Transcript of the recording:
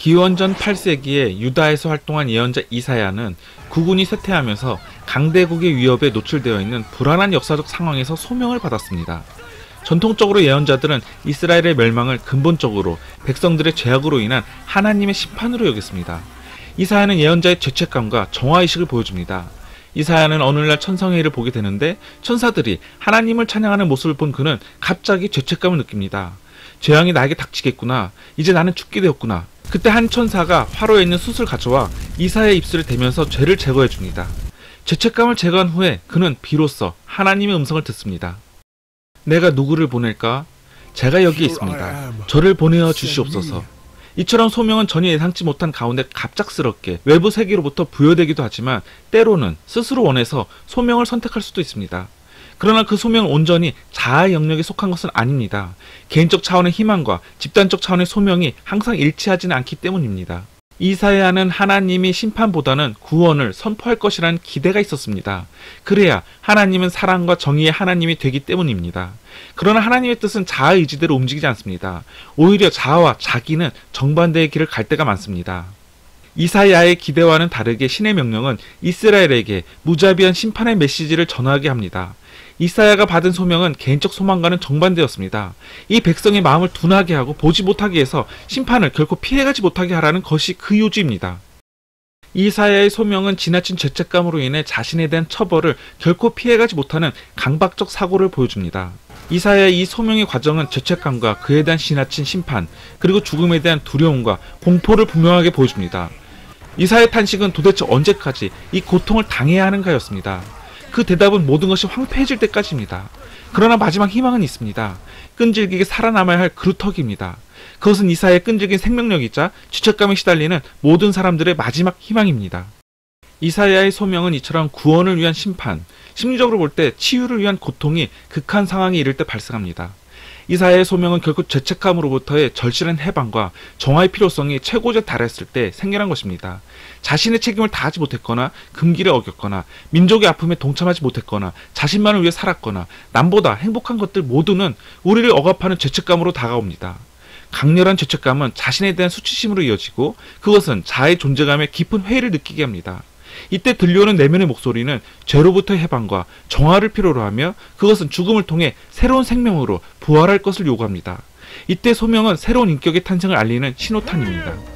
기원전 8세기에 유다에서 활동한 예언자 이사야는 국군이 쇠퇴하면서 강대국의 위협에 노출되어 있는 불안한 역사적 상황에서 소명을 받았습니다. 전통적으로 예언자들은 이스라엘의 멸망을 근본적으로 백성들의 죄악으로 인한 하나님의 심판으로 여겼습니다. 이사야는 예언자의 죄책감과 정화의식을 보여줍니다. 이사야는 어느 날 천성의 일을 보게 되는데 천사들이 하나님을 찬양하는 모습을 본 그는 갑자기 죄책감을 느낍니다. 재앙이 나에게 닥치겠구나. 이제 나는 죽게 되었구나. 그때 한 천사가 화로에 있는 숯을 가져와 이사야의 입술을 대면서 죄를 제거해 줍니다. 죄책감을 제거한 후에 그는 비로소 하나님의 음성을 듣습니다. 내가 누구를 보낼까? 제가 여기 있습니다. 저를 보내어 주시옵소서. 이처럼 소명은 전혀 예상치 못한 가운데 갑작스럽게 외부 세계로부터 부여되기도 하지만 때로는 스스로 원해서 소명을 선택할 수도 있습니다. 그러나 그 소명은 온전히 자아의 영역에 속한 것은 아닙니다. 개인적 차원의 희망과 집단적 차원의 소명이 항상 일치하지는 않기 때문입니다. 이사야는 하나님이 심판보다는 구원을 선포할 것이라는 기대가 있었습니다. 그래야 하나님은 사랑과 정의의 하나님이 되기 때문입니다. 그러나 하나님의 뜻은 자아 의지대로 움직이지 않습니다. 오히려 자아와 자기는 정반대의 길을 갈 때가 많습니다. 이사야의 기대와는 다르게 신의 명령은 이스라엘에게 무자비한 심판의 메시지를 전하게 합니다. 이사야가 받은 소명은 개인적 소망과는 정반대였습니다. 이 백성의 마음을 둔하게 하고 보지 못하게 해서 심판을 결코 피해가지 못하게 하라는 것이 그 요지입니다. 이사야의 소명은 지나친 죄책감으로 인해 자신에 대한 처벌을 결코 피해가지 못하는 강박적 사고를 보여줍니다. 이사야의 이 소명의 과정은 죄책감과 그에 대한 지나친 심판, 그리고 죽음에 대한 두려움과 공포를 분명하게 보여줍니다. 이사야의 탄식은 도대체 언제까지 이 고통을 당해야 하는가였습니다. 그 대답은 모든 것이 황폐해질 때까지입니다. 그러나 마지막 희망은 있습니다. 끈질기게 살아남아야 할 그루터기입니다. 그것은 이사야의 끈질긴 생명력이자 죄책감에 시달리는 모든 사람들의 마지막 희망입니다. 이사야의 소명은 이처럼 구원을 위한 심판, 심리적으로 볼 때 치유를 위한 고통이 극한 상황에 이를 때 발생합니다. 이사야의 소명은 결국 죄책감으로부터의 절실한 해방과 정화의 필요성이 최고조에 달했을 때 생겨난 것입니다. 자신의 책임을 다하지 못했거나 금기를 어겼거나 민족의 아픔에 동참하지 못했거나 자신만을 위해 살았거나 남보다 행복한 것들 모두는 우리를 억압하는 죄책감으로 다가옵니다. 강렬한 죄책감은 자신에 대한 수치심으로 이어지고 그것은 자아의 존재감에 깊은 회의를 느끼게 합니다. 이때 들려오는 내면의 목소리는 죄로부터의 해방과 정화를 필요로 하며 그것은 죽음을 통해 새로운 생명으로 부활할 것을 요구합니다. 이때 소명은 새로운 인격의 탄생을 알리는 신호탄입니다.